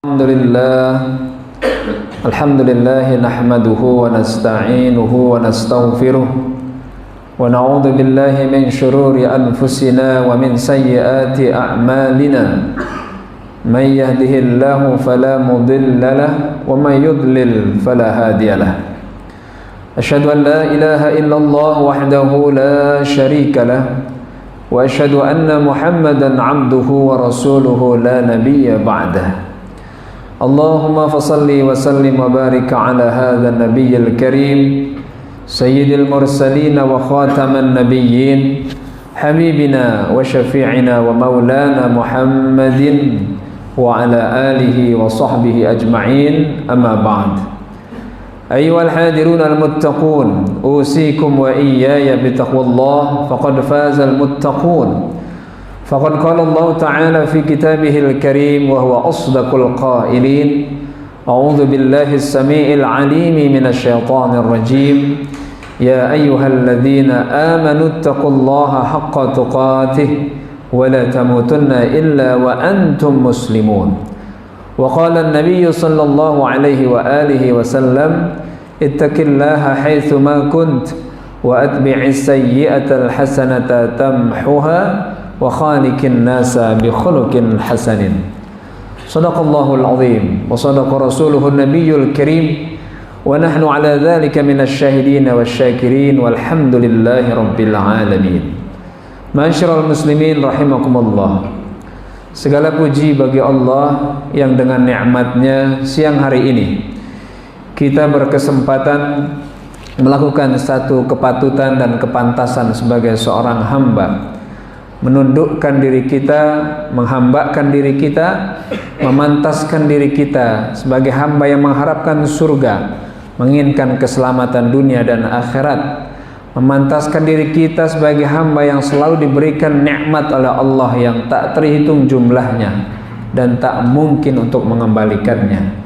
Alhamdulillah nahmaduhu wa nasta'inuhu wa nastaghfiruh wa na'udzu billahi min shururi anfusina wa min sayyiati a'malina may yahdihillahu fala mudilla lahu wa may yudlil fala hadiya lahu. Asyhadu an la ilaha illallah wahdahu la syarika lahu wa asyhadu anna Muhammadan 'abduhu wa rasuluhu la nabiyya ba'dahu. Allahumma fasalli wa sallim wa barik ala hadha an-nabiyyil karim sayyidil mursalin wa khataman nabiyyin habibina wa syafi'ina wa maulana Muhammadin wa ala alihi wa sahbihi ajma'in, amma ba'd. Ayyuhal hadirun al-muttaqun, usikum wa iyaya bitaqwallah faqad fazal muttaqun. Faqad qala Allah Ta'ala fi kitabihil karim wa huwa asdaqul qailin. A'udzu billahi as-sami'il 'alim minasy syaithanir rajim. Ya ayyuhalladzina amanu taqullaha haqqa tuqatih wa la tamutunna illa wa antum muslimun. Wa qala an-nabiy sallallahu alaihi wa alihi wasallam, ittaqillaha haitsu ma kunt wa atbi'is sayyi'atal hasanata tamhuha wa khaliqin nasa bi khuluqin hasanin. Shadaqallahul azim wa shadaqa rasuluhun nabiyyul karim wa nahnu ala dhalika minasy syahidin wasyakirin walhamdulillahi rabbil alamin. Ma'asyiral muslimin rahimakumullah. Segala puji bagi Allah yang dengan nikmatnya siang hari ini kita berkesempatan melakukan satu kepatutan dan kepantasan sebagai seorang hamba, menundukkan diri kita, menghambakan diri kita, memantaskan diri kita sebagai hamba yang mengharapkan surga, menginginkan keselamatan dunia dan akhirat, memantaskan diri kita sebagai hamba yang selalu diberikan nikmat oleh Allah yang tak terhitung jumlahnya dan tak mungkin untuk mengembalikannya.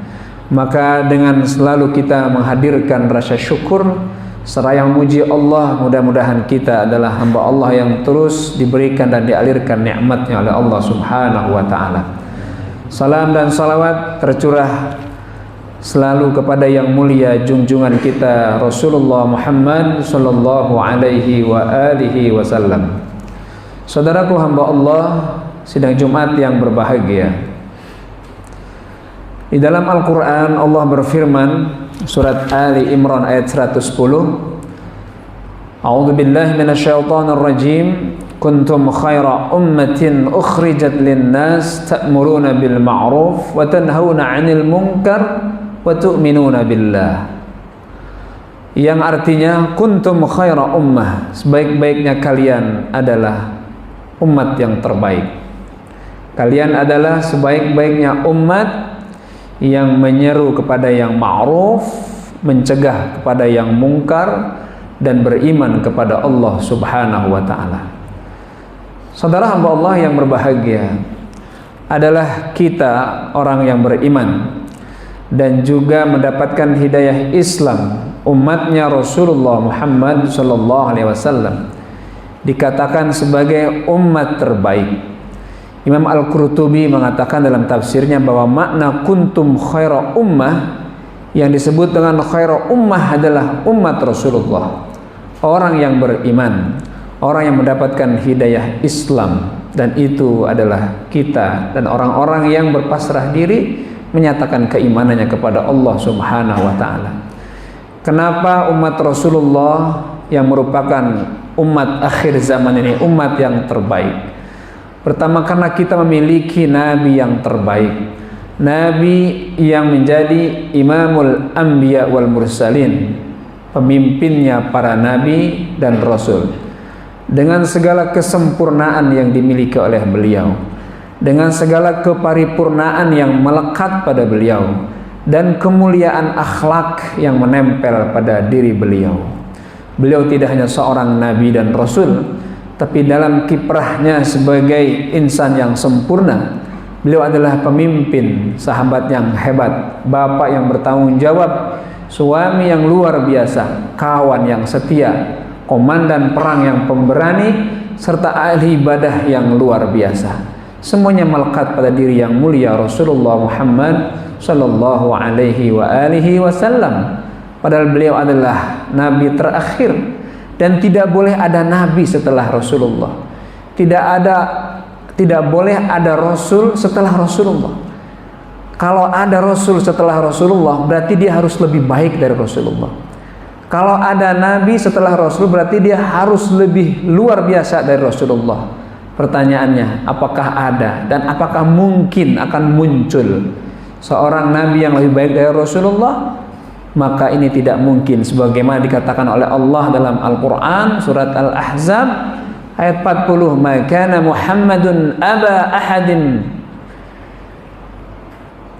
Maka dengan selalu kita menghadirkan rasa syukur seraya memuji Allah, mudah-mudahan kita adalah hamba Allah yang terus diberikan dan dialirkan nikmatnya oleh Allah Subhanahu wa ta'ala. Salam dan salawat tercurah selalu kepada yang mulia junjungan kita Rasulullah Muhammad sallallahu alaihi wa alihi wasallam. Saudaraku hamba Allah, sidang Jumat yang berbahagia. Di dalam Al-Quran Allah berfirman, surat Ali Imran ayat 110, A'udzu billahi minasyaitonir rajim, kuntum khaira ummatin ukhrijat lin-nas ta'muruna bil ma'ruf wa tanhauna 'anil munkar wa tu'minuna billah. Yang artinya kuntum khaira ummah, sebaik-baiknya kalian adalah umat yang terbaik. Kalian adalah sebaik-baiknya umat yang menyeru kepada yang ma'ruf, mencegah kepada yang mungkar, dan beriman kepada Allah Subhanahu wa ta'ala. Saudara hamba Allah yang berbahagia, adalah kita orang yang beriman dan juga mendapatkan hidayah Islam, umatnya Rasulullah Muhammad sallallahu alaihi wasallam dikatakan sebagai umat terbaik. Imam Al-Qurtubi mengatakan dalam tafsirnya bahwa makna kuntum khaira ummah, yang disebut dengan khaira ummah adalah umat Rasulullah, orang yang beriman, orang yang mendapatkan hidayah Islam, dan itu adalah kita dan orang-orang yang berpasrah diri menyatakan keimanannya kepada Allah Subhanahu wa ta'ala. Kenapa umat Rasulullah yang merupakan umat akhir zaman ini umat yang terbaik? Pertama, karena kita memiliki Nabi yang terbaik, Nabi yang menjadi imamul anbiya wal mursalin, pemimpinnya para Nabi dan Rasul, dengan segala kesempurnaan yang dimiliki oleh beliau, dengan segala keparipurnaan yang melekat pada beliau, dan kemuliaan akhlak yang menempel pada diri beliau. Beliau tidak hanya seorang Nabi dan Rasul, tapi dalam kiprahnya sebagai insan yang sempurna, beliau adalah pemimpin, sahabat yang hebat, bapak yang bertanggung jawab, suami yang luar biasa, kawan yang setia, komandan perang yang pemberani, serta ahli ibadah yang luar biasa. semuanya melekat pada diri yang mulia Rasulullah Muhammad sallallahu alaihi wa alihi wasallam. Padahal beliau adalah nabi terakhir dan tidak boleh ada nabi setelah Rasulullah. Tidak boleh ada rasul setelah Rasulullah. Kalau ada rasul setelah Rasulullah, berarti dia harus lebih baik dari Rasulullah. Kalau ada nabi setelah Rasul, berarti dia harus lebih luar biasa dari Rasulullah. Pertanyaannya, apakah ada dan apakah mungkin akan muncul seorang nabi yang lebih baik dari Rasulullah? Maka ini tidak mungkin, sebagaimana dikatakan oleh Allah dalam Al-Quran surat Al-Ahzab ayat 40, "Ma kana Muhammadun aba ahadin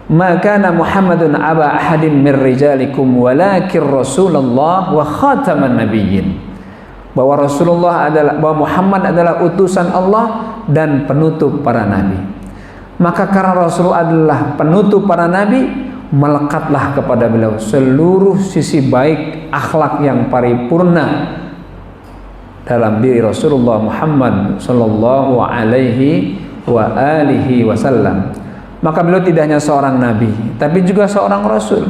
Ma kana Muhammadun aba ahadin min rijalikum walakin Rasulullah wa khataman nabiyyin." Bahwa Muhammad adalah utusan Allah dan penutup para nabi. Maka karena Rasul adalah penutup para nabi, melekatlah kepada beliau seluruh sisi baik akhlak yang paripurna dalam diri Rasulullah Muhammad sallallahu alaihi wa alihi wasallam. Maka beliau tidak hanya seorang nabi, tapi juga seorang rasul.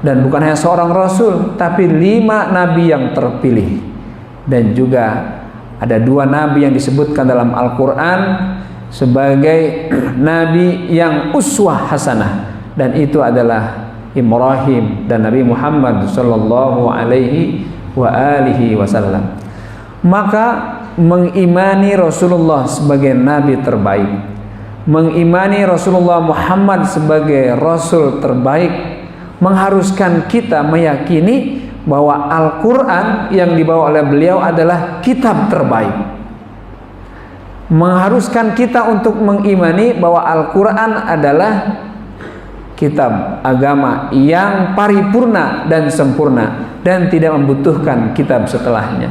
Dan bukan hanya seorang rasul, tapi 5 nabi yang terpilih. Dan juga ada 2 nabi yang disebutkan dalam Al-Quran sebagai nabi yang uswah hasanah. Dan itu adalah Ibrahim dan Nabi Muhammad sallallahu alaihi wa alihi wasallam. Maka mengimani Rasulullah sebagai nabi terbaik, mengimani Rasulullah Muhammad sebagai Rasul terbaik, mengharuskan kita meyakini bahwa Al-Quran yang dibawa oleh beliau adalah kitab terbaik. Mengharuskan kita untuk mengimani bahwa Al-Quran adalah kitab agama yang paripurna dan sempurna dan tidak membutuhkan kitab setelahnya.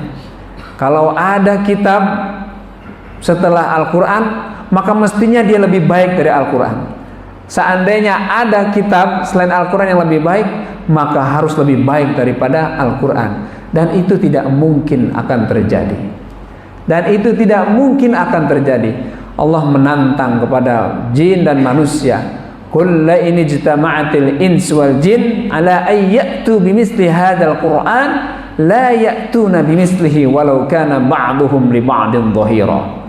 Kalau ada kitab setelah Al-Quran, maka mestinya dia lebih baik dari Al-Quran. Seandainya ada kitab selain Al-Quran yang lebih baik, maka harus lebih baik daripada Al-Quran. Dan itu tidak mungkin akan terjadi. Allah menantang kepada jin dan manusia, "Qul la in ijtama'atil ins wal jin ala ay ya'tu bimithli hadzal Qur'an la ya'tuna bimithlihi walau kana ba'duhum li ba'din dhahira."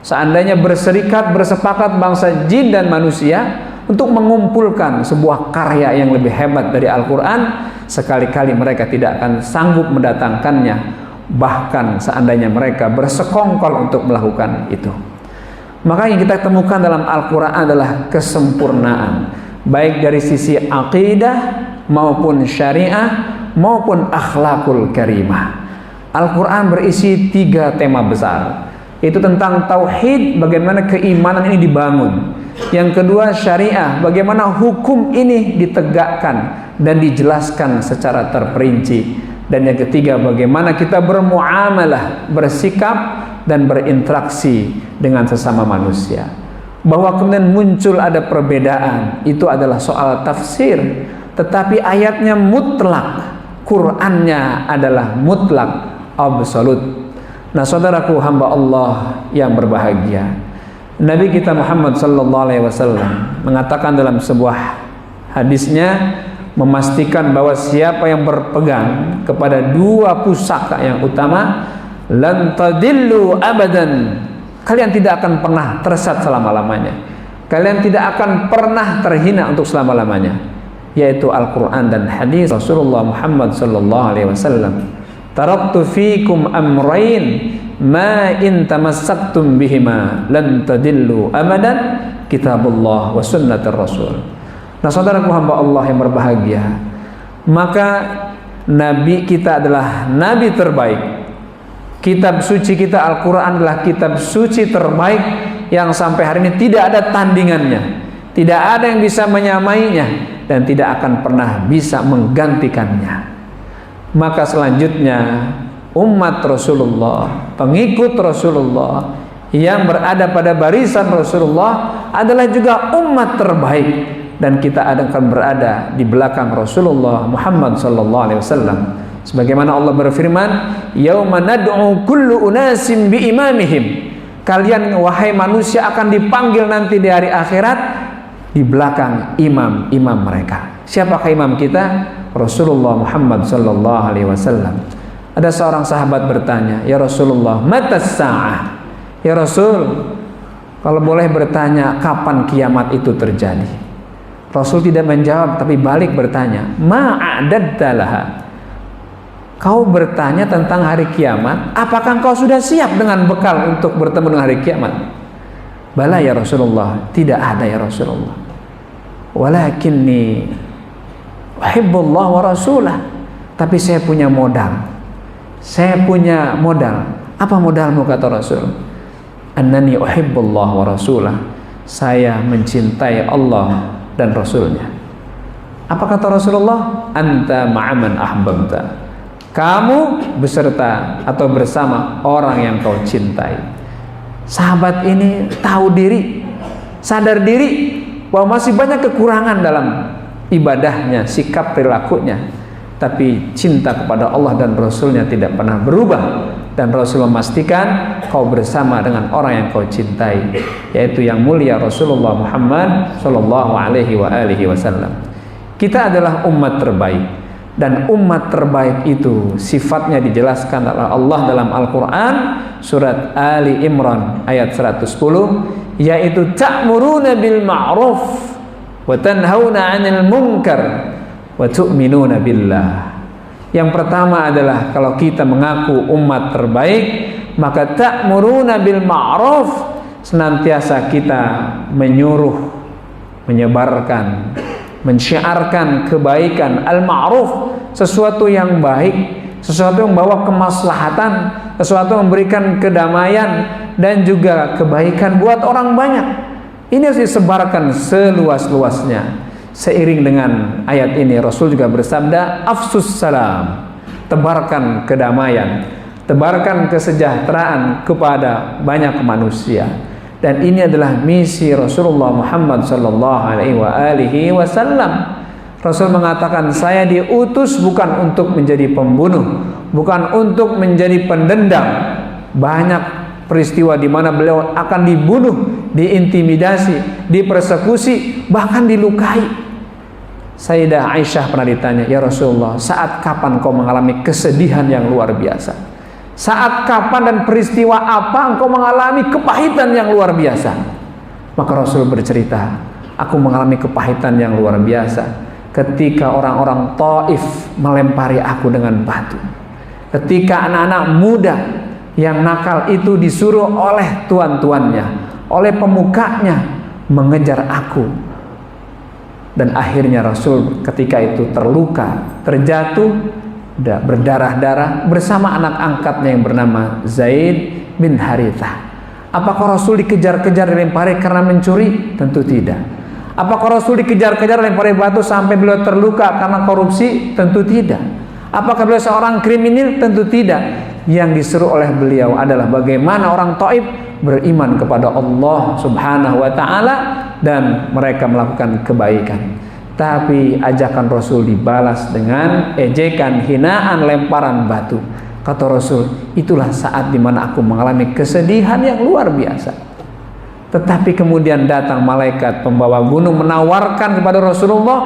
Seandainya bersepakat bangsa jin dan manusia untuk mengumpulkan sebuah karya yang lebih hebat dari Al-Quran, sekali-kali mereka tidak akan sanggup mendatangkannya, bahkan seandainya mereka bersekongkol untuk melakukan itu. Maka yang kita temukan dalam Al-Quran adalah kesempurnaan, baik dari sisi aqidah maupun syariah maupun akhlakul karimah. Al-Quran berisi 3 tema besar. Itu tentang tauhid, bagaimana keimanan ini dibangun. Yang kedua, syariah, bagaimana hukum ini ditegakkan dan dijelaskan secara terperinci. Dan yang ketiga, bagaimana kita bermuamalah, bersikap dan berinteraksi dengan sesama manusia. Bahwa kemudian muncul ada perbedaan, itu adalah soal tafsir. Tetapi ayatnya mutlak, Qur'annya adalah mutlak, absolut. Nah, saudaraku hamba Allah yang berbahagia, Nabi kita Muhammad sallallahu alaihi wasallam mengatakan dalam sebuah hadisnya, memastikan bahwa siapa yang berpegang kepada 2 pusaka yang utama, lan tadillu abadan, kalian tidak akan pernah tersesat selama-lamanya, kalian tidak akan pernah terhina untuk selama-lamanya, yaitu Al-Quran dan hadis Rasulullah Muhammad sallallahu alaihi wasallam. Taraktu fikum amrayn ma in tamassaktum bihima lan tadillu abadan, kitabullah wa sunnatur rasul. Nah, saudaraku hamba Allah yang berbahagia, maka nabi kita adalah nabi terbaik. Kitab suci kita Al-Quran adalah kitab suci terbaik yang sampai hari ini tidak ada tandingannya, tidak ada yang bisa menyamainya, dan tidak akan pernah bisa menggantikannya. Maka selanjutnya umat Rasulullah, pengikut Rasulullah yang berada pada barisan Rasulullah adalah juga umat terbaik, dan kita akan berada di belakang Rasulullah Muhammad sallallahu alaihi wasallam. Sebagaimana Allah berfirman, "Yauma nad'u kullu unasim bi imamihim." kalian wahai manusia akan dipanggil nanti di hari akhirat di belakang imam-imam mereka. Siapakah imam kita? Rasulullah Muhammad sallallahu alaihi wasallam. Ada seorang sahabat bertanya, "Ya Rasulullah, matas sa'ah?" Ya Rasul, kalau boleh bertanya, kapan kiamat itu terjadi? Rasul tidak menjawab, tapi balik bertanya, "Ma'adadta laha?" Kau bertanya tentang hari kiamat, apakah kau sudah siap dengan bekal untuk bertemu dengan hari kiamat? Bala ya Rasulullah, tidak ada ya Rasulullah. Walakinni uhibbullah wa rasulah. Tapi saya punya modal. Saya punya modal. Apa modalmu, kata Rasul? Annani uhibbullah wa rasulah. Saya mencintai Allah dan Rasulnya. Apa kata Rasulullah? Anta ma'aman ahbabta. Kamu beserta atau bersama orang yang kau cintai. Sahabat ini tahu diri, sadar diri bahwa masih banyak kekurangan dalam ibadahnya, sikap perilakunya, tapi cinta kepada Allah dan Rasulnya tidak pernah berubah. Dan Rasul memastikan kau bersama dengan orang yang kau cintai, yaitu yang mulia Rasulullah Muhammad sallallahu alaihi wasallam. Kita adalah umat terbaik, dan umat terbaik itu sifatnya dijelaskan oleh Allah dalam Al-Quran surat Ali Imran ayat 110, yaitu ta'muruna bil ma'ruf wa tanhauna 'anil munkar wa tu'minuna billah. Yang pertama adalah kalau kita mengaku umat terbaik, maka ta'muruna bil ma'ruf, senantiasa kita menyuruh, menyebarkan, mensyiarkan kebaikan, al-ma'ruf, sesuatu yang baik, sesuatu yang membawa kemaslahatan, sesuatu yang memberikan kedamaian dan juga kebaikan buat orang banyak. Ini harus disebarkan seluas-luasnya. Seiring dengan ayat ini Rasul juga bersabda, afsus salam, tebarkan kedamaian, tebarkan kesejahteraan kepada banyak manusia. Dan ini adalah misi Rasulullah Muhammad sallallahu alaihi wasallam. Rasul mengatakan, saya diutus bukan untuk menjadi pembunuh, bukan untuk menjadi pendendam. Banyak peristiwa di mana beliau akan dibunuh, diintimidasi, dipersekusi, bahkan dilukai. Sayyidah Aisyah pernah ditanya, ya Rasulullah, saat kapan kau mengalami kesedihan yang luar biasa? Saat kapan dan peristiwa apa engkau mengalami kepahitan yang luar biasa? Maka Rasul bercerita, aku mengalami kepahitan yang luar biasa ketika orang-orang Taif melempari aku dengan batu. Ketika anak-anak muda yang nakal itu disuruh oleh tuan-tuannya, oleh pemukanya mengejar aku. Dan akhirnya Rasul ketika itu terluka, terjatuh, berdarah-darah bersama anak angkatnya yang bernama Zaid bin Harithah. Apakah Rasul dikejar-kejar dilempari karena mencuri? Tentu tidak. Apakah Rasul dikejar-kejar dilempari batu sampai beliau terluka karena korupsi? Tentu tidak. Apakah beliau seorang kriminal? Tentu tidak. Yang disuruh oleh beliau adalah bagaimana orang Taif beriman kepada Allah Subhanahu wa ta'ala dan mereka melakukan kebaikan. Tapi ajakan Rasul dibalas dengan ejekan, hinaan, lemparan batu. Kata Rasul, itulah saat dimana aku mengalami kesedihan yang luar biasa. Tetapi kemudian datang malaikat pembawa gunung menawarkan kepada Rasulullah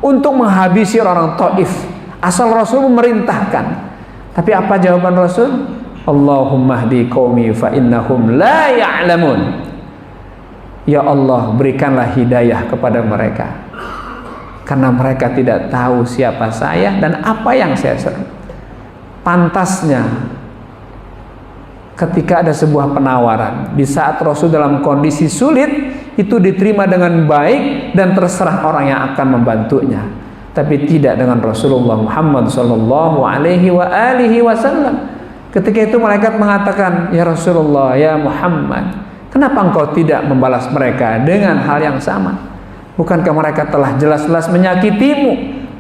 untuk menghabisi orang Taif, asal Rasul memerintahkan. Tapi apa jawaban Rasul? Allahumma hdi qaumi fa innahum la ya'lamun. Ya Allah, berikanlah hidayah kepada mereka, karena mereka tidak tahu siapa saya dan apa yang saya seru. Pantasnya ketika ada sebuah penawaran, di saat Rasul dalam kondisi sulit, itu diterima dengan baik dan terserah orang yang akan membantunya. Tapi tidak dengan Rasulullah Muhammad sallallahu alaihi wasallam. Ketika itu malaikat mengatakan, ya Rasulullah, ya Muhammad, kenapa engkau tidak membalas mereka dengan hal yang sama? Bukankah mereka telah jelas-jelas menyakitimu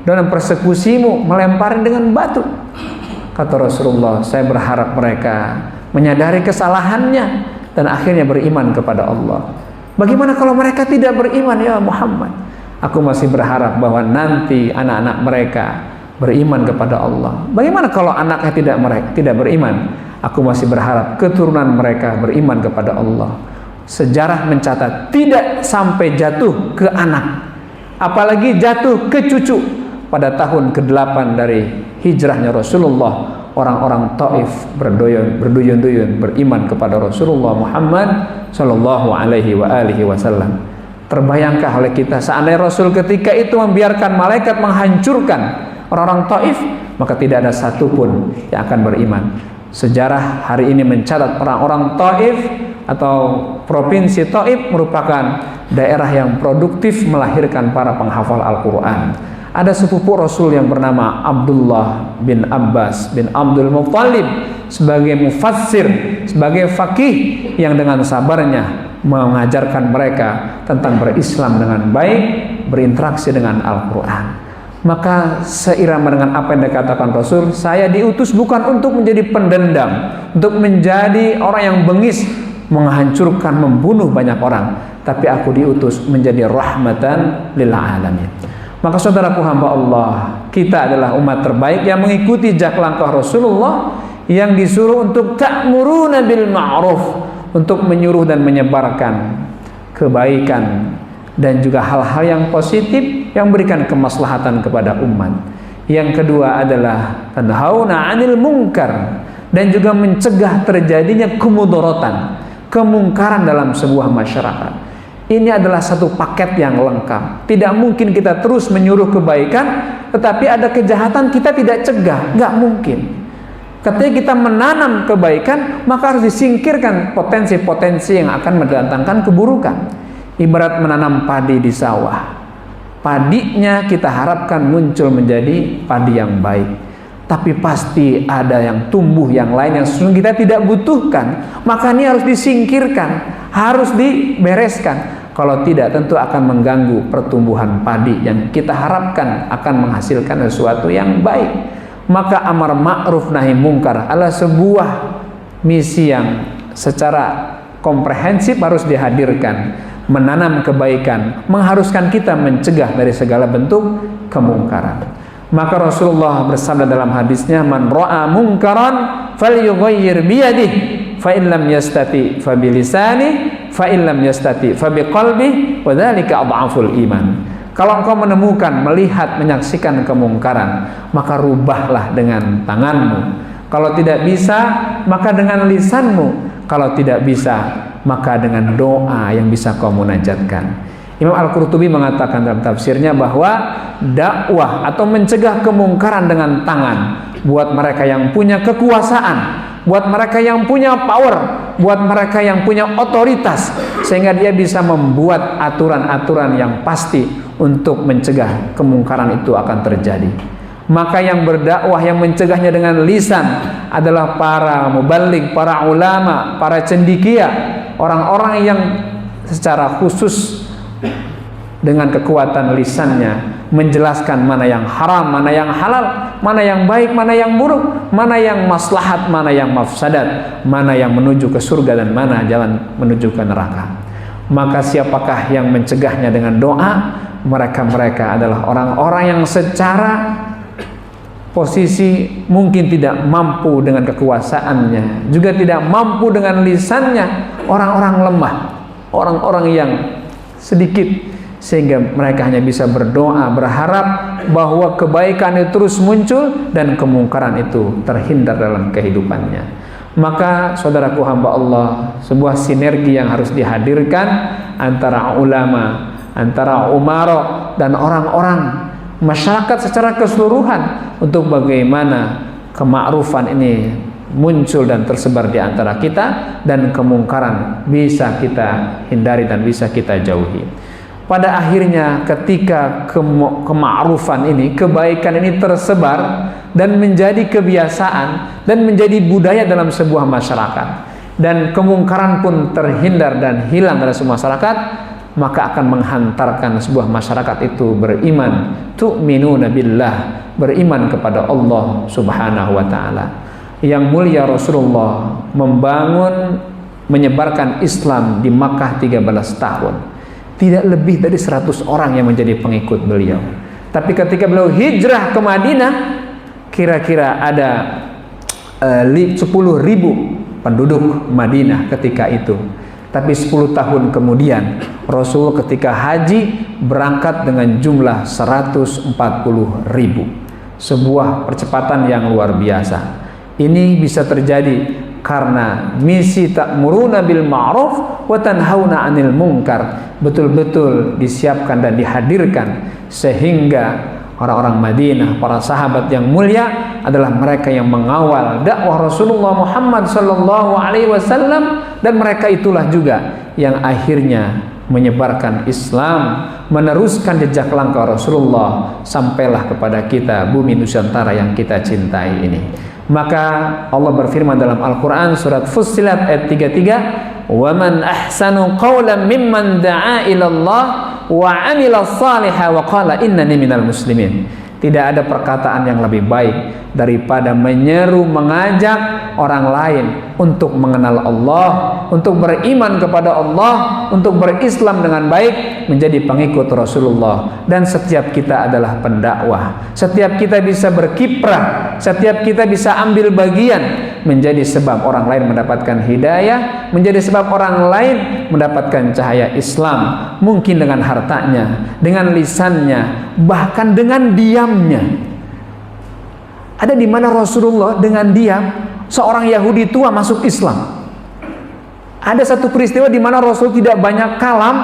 dan mempersekusimu, melempari dengan batu? Kata Rasulullah, saya berharap mereka menyadari kesalahannya dan akhirnya beriman kepada Allah. Bagaimana kalau mereka tidak beriman, ya Muhammad? Aku masih berharap bahwa nanti anak-anak mereka beriman kepada Allah. Bagaimana kalau anaknya tidak beriman? Aku masih berharap keturunan mereka beriman kepada Allah. Sejarah mencatat tidak sampai jatuh ke anak, apalagi jatuh ke cucu. Pada tahun ke-8 dari hijrahnya Rasulullah, orang-orang Taif berduyun-duyun beriman kepada Rasulullah Muhammad sallallahu alaihi wasallam. Terbayangkah oleh kita seandainya Rasul ketika itu membiarkan malaikat menghancurkan orang-orang Taif, maka tidak ada satupun yang akan beriman. Sejarah hari ini mencatat orang-orang Taif atau provinsi Taif merupakan daerah yang produktif melahirkan para penghafal Al-Quran. Ada sepupu Rasul yang bernama Abdullah bin Abbas bin Abdul Muttalib sebagai mufassir, sebagai faqih yang dengan sabarnya mengajarkan mereka tentang berislam dengan baik, berinteraksi dengan Al-Quran. Maka seirama dengan apa yang dikatakan Rasul, saya diutus bukan untuk menjadi pendendam, untuk menjadi orang yang bengis, menghancurkan, membunuh banyak orang, tapi aku diutus menjadi rahmatan lil alamin. Maka saudaraku hamba Allah, kita adalah umat terbaik yang mengikuti jejak langkah Rasulullah yang disuruh untuk ta'muruna bil ma'ruf, untuk menyuruh dan menyebarkan kebaikan dan juga hal-hal yang positif yang berikan kemaslahatan kepada umat. Yang kedua adalah tanhauna 'anil munkar, dan juga mencegah terjadinya kemudaratan, kemungkaran dalam sebuah masyarakat. Ini adalah satu paket yang lengkap. Tidak mungkin kita terus menyuruh kebaikan tetapi ada kejahatan kita tidak cegah, nggak mungkin. Ketika kita menanam kebaikan, maka harus disingkirkan potensi-potensi yang akan mendatangkan keburukan. Ibarat menanam padi di sawah, padinya kita harapkan muncul menjadi padi yang baik, tapi pasti ada yang tumbuh yang lain yang sesungguhnya kita tidak butuhkan, maka ini harus disingkirkan, harus dibereskan. Kalau tidak, tentu akan mengganggu pertumbuhan padi yang kita harapkan akan menghasilkan sesuatu yang baik. Maka amar ma'ruf nahi mungkar adalah sebuah misi yang secara komprehensif harus dihadirkan. Menanam kebaikan mengharuskan kita mencegah dari segala bentuk kemungkaran. Maka Rasulullah bersabda dalam hadisnya, man ra'a munkaran falyughayyir biyadihi, fa in lam yastati fa bilisani, fa in lam yastati fa biqalbi, wa dzalika adhaful iman. Kalau engkau menemukan, melihat, menyaksikan kemungkaran, maka rubahlah dengan tanganmu. Kalau tidak bisa, maka dengan lisanmu. Kalau tidak bisa, maka dengan doa yang bisa kau munajatkan. Imam Al-Qurtubi mengatakan dalam tafsirnya bahwa dakwah atau mencegah kemungkaran dengan tangan buat mereka yang punya kekuasaan, buat mereka yang punya power, buat mereka yang punya otoritas, sehingga dia bisa membuat aturan-aturan yang pasti untuk mencegah kemungkaran itu akan terjadi. Maka yang berdakwah, yang mencegahnya dengan lisan adalah para muballigh, para ulama, para cendekia, orang-orang yang secara khusus dengan kekuatan lisannya menjelaskan mana yang haram, mana yang halal, mana yang baik, mana yang buruk, mana yang maslahat, mana yang mafsadat, mana yang menuju ke surga dan mana jalan menuju ke neraka. Maka siapakah yang mencegahnya dengan doa? Mereka-mereka adalah orang-orang yang secara posisi mungkin tidak mampu dengan kekuasaannya, juga tidak mampu dengan lisannya, orang-orang lemah, orang-orang yang sedikit, sehingga mereka hanya bisa berdoa, berharap bahwa kebaikan itu terus muncul dan kemungkaran itu terhindar dalam kehidupannya. Maka saudaraku hamba Allah, sebuah sinergi yang harus dihadirkan antara ulama, antara umara dan orang-orang masyarakat secara keseluruhan untuk bagaimana kemakrufan ini muncul dan tersebar di antara kita dan kemungkaran bisa kita hindari dan bisa kita jauhi. Pada akhirnya ketika kemakrufan ini, kebaikan ini tersebar dan menjadi kebiasaan dan menjadi budaya dalam sebuah masyarakat, dan kemungkaran pun terhindar dan hilang dari sebuah masyarakat, maka akan menghantarkan sebuah masyarakat itu beriman, tu'minuna billah, beriman kepada Allah Subhanahu wa taala. Yang mulia Rasulullah membangun, menyebarkan Islam di Makkah 13 tahun. Tidak lebih dari 100 orang yang menjadi pengikut beliau. Tapi ketika beliau hijrah ke Madinah, kira-kira ada 10.000 penduduk Madinah ketika itu. Tapi 10 tahun kemudian Rasul ketika haji berangkat dengan jumlah 140.000. Sebuah percepatan yang luar biasa. Ini bisa terjadi karena misi ta'muruna bil ma'ruf wa tanhauna 'anil munkar betul-betul disiapkan dan dihadirkan, sehingga orang-orang Madinah, para sahabat yang mulia adalah mereka yang mengawal dakwah Rasulullah Muhammad sallallahu alaihi wasallam, dan mereka itulah juga yang akhirnya menyebarkan Islam, meneruskan jejak langkah Rasulullah sampailah kepada kita bumi Nusantara yang kita cintai ini. Maka Allah berfirman dalam Al-Quran surat Fussilat ayat 33, وَمَنْ أَحْسَنُ قَوْلًا مِمَّنْ دَعَا إِلَى اللَّهِ وَعَمِلَ الصَّالِحَ وَقَالَ إِنَّنِي مِنَ الْمُسْلِمِينَ. Tidak ada perkataan yang lebih baik daripada menyeru, mengajak orang lain untuk mengenal Allah, untuk beriman kepada Allah, untuk berislam dengan baik, menjadi pengikut Rasulullah. Dan setiap kita adalah pendakwah, setiap kita bisa berkiprah, setiap kita bisa ambil bagian, menjadi sebab orang lain mendapatkan hidayah, menjadi sebab orang lain mendapatkan cahaya Islam, mungkin dengan hartanya, dengan lisannya, bahkan dengan diamnya. Ada di mana Rasulullah dengan diam seorang Yahudi tua masuk Islam. Ada satu peristiwa di mana Rasul tidak banyak kalam,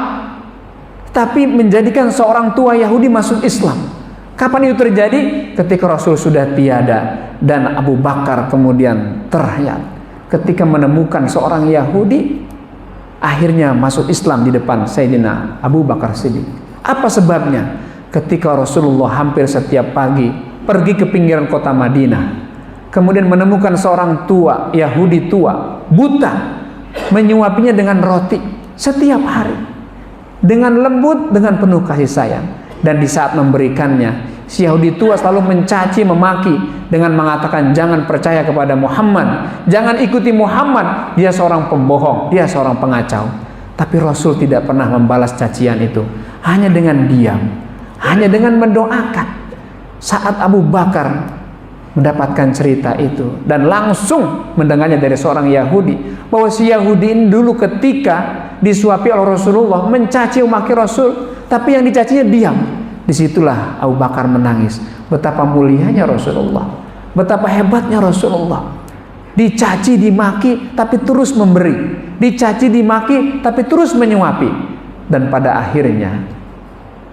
tapi menjadikan seorang tua Yahudi masuk Islam. Kapan itu terjadi? Ketika Rasul sudah tiada dan Abu Bakar kemudian terhayat ketika menemukan seorang Yahudi akhirnya masuk Islam di depan Sayyidina Abu Bakar Siddiq. Apa sebabnya? Ketika Rasulullah hampir setiap pagi pergi ke pinggiran kota Madinah, kemudian menemukan seorang tua Yahudi tua buta, menyuapinya dengan roti setiap hari dengan lembut, dengan penuh kasih sayang. Dan di saat memberikannya, si Yahudi tua selalu mencaci, memaki dengan mengatakan, jangan percaya kepada Muhammad, jangan ikuti Muhammad, dia seorang pembohong, dia seorang pengacau. Tapi Rasul tidak pernah membalas cacian itu, hanya dengan diam, hanya dengan mendoakan. Saat Abu Bakar mendapatkan cerita itu dan langsung mendengarnya dari seorang Yahudi, bahwa si Yahudi ini dulu ketika disuapi oleh Rasulullah mencaci memaki Rasul, tapi yang dicacinya diam. Disitulah Abu Bakar menangis. Betapa mulianya Rasulullah, betapa hebatnya Rasulullah. Dicaci, dimaki, tapi terus memberi. Dicaci, dimaki, tapi terus menyuapi. Dan pada akhirnya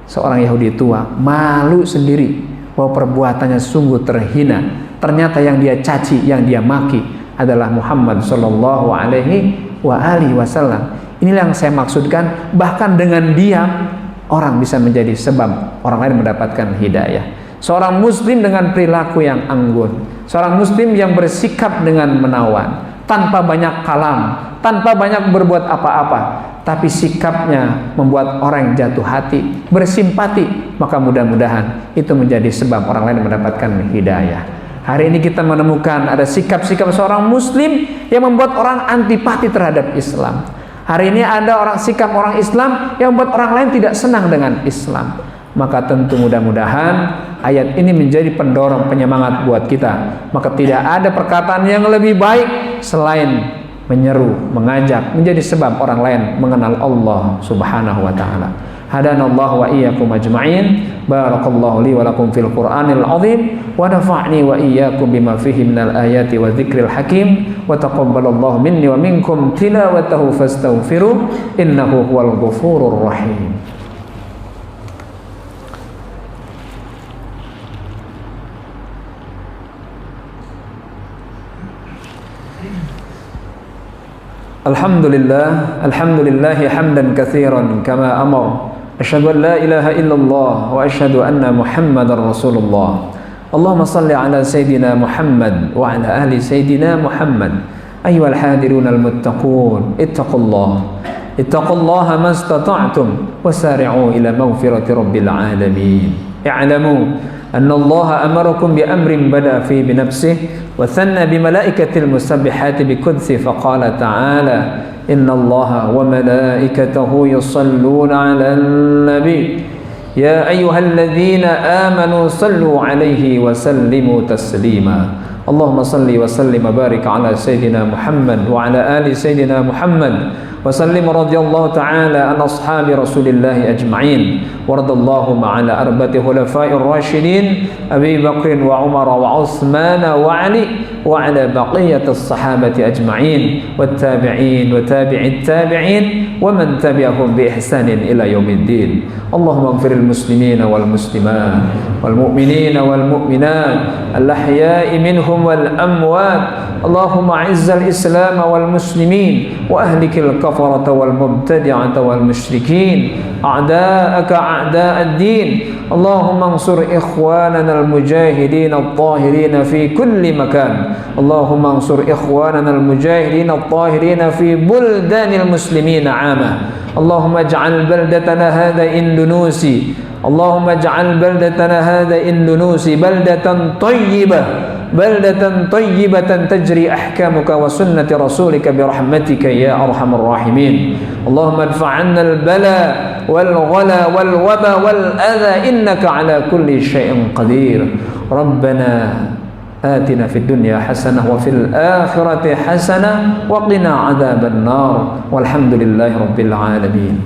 seorang Yahudi tua malu sendiri bahwa perbuatannya sungguh terhina. Ternyata yang dia caci, yang dia maki adalah Muhammad sallallahu alaihi wasallam. Inilah yang saya maksudkan, bahkan dengan diam orang bisa menjadi sebab orang lain mendapatkan hidayah. Seorang muslim dengan perilaku yang anggun, seorang muslim yang bersikap dengan menawan, tanpa banyak kalam, tanpa banyak berbuat apa-apa, tapi sikapnya membuat orang yang jatuh hati, bersimpati, maka mudah-mudahan itu menjadi sebab orang lain mendapatkan hidayah. Hari ini kita menemukan ada sikap-sikap seorang muslim yang membuat orang antipati terhadap Islam. Hari ini ada sikap orang Islam yang membuat orang lain tidak senang dengan Islam. Maka tentu mudah-mudahan ayat ini menjadi pendorong, penyemangat buat kita. Maka tidak ada perkataan yang lebih baik selain menyeru, mengajak, menjadi sebab orang lain mengenal Allah Subhanahu wa taala. Hadanallahu wa iyyakum ajma'in. Barakallahu li wa lakum fil Qur'anil azim wa nafa'ni wa iyyakum bima fihi minal ayati wa dzikril hakim wa taqabbalallahu minni wa minkum tilawatahu fastaghfiruh innahu huwal ghafurur rahim. Alhamdulillah, alhamdulillahi hamdan katsiran kama amar. Asyhadu an la ilaha illallah wa asyhadu anna Muhammadar Rasulullah. Allahumma salli ala sayyidina Muhammad wa ala ahli sayyidina Muhammad. Ayyuhal hadirunal muttaqun, ittaqullaha mastata'tum wasari'u ila maghfirati rabbil alamin. I'lamu anna Allah amarakum bi amrin bada fi bi nafsihi wa thanna bi malaikatil musabbihati bi qudsi faqala ta'ala inna Allah wa malaikatahu yusalluna 'alan nabi يا أيها الذين آمنوا صلوا عليه وسلموا تسليما اللهم صل وسلم وبارك على سيدنا محمد وعلى آل سيدنا محمد وسلم رضي الله تعالى عن أصحاب رسول الله أجمعين ورضى اللهم على أربعة خلفاء الراشدين أبي بكر وعمر وعثمان وعلي وعلى بقية الصحابة أجمعين والتابعين وتابع التابعين ومن تبعهم بإحسان إلى يوم الدين اللهم اغفر المسلمين والمسلمات والمؤمنين والمؤمنات الأحياء منهم والأموات اللهم أعز الإسلام والمسلمين وأهلك الكفرة والمبتدعة والمشركين أعداءك أعداء الدين اللهم انصر إخواننا المجاهدين الطاهرين في كل مكان اللهم انصر إخواننا المجاهدين الطاهرين في بلدان المسلمين عامة اللهم اجعل بلدتنا هذا إندونوسي اللهم اجعل بلدتنا هذا إندونوسي بلدة طيبة تجري أحكامك وسنة رسولك برحمتك يا أرحم الراحمين اللهم ادفع عنا البلاء والغلا والوبا والأذى إنك على كل شيء قدير ربنا آتنا في الدنيا حسنة وفي الآخرة حسنة وقنا عذاب النار والحمد لله رب العالمين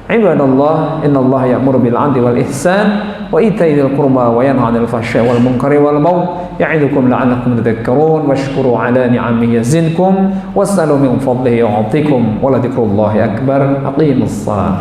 عباد الله إن الله يأمر بالعدل والإحسان وإيتاء ذي القربى وينهى عن الفحشاء والمنكر والبغي يعظكم لعلكم تذكرون واشكروا على نعمه يزدكم واسألوا من فضله يعطكم ولذكر الله أكبر أقيموا الصلاة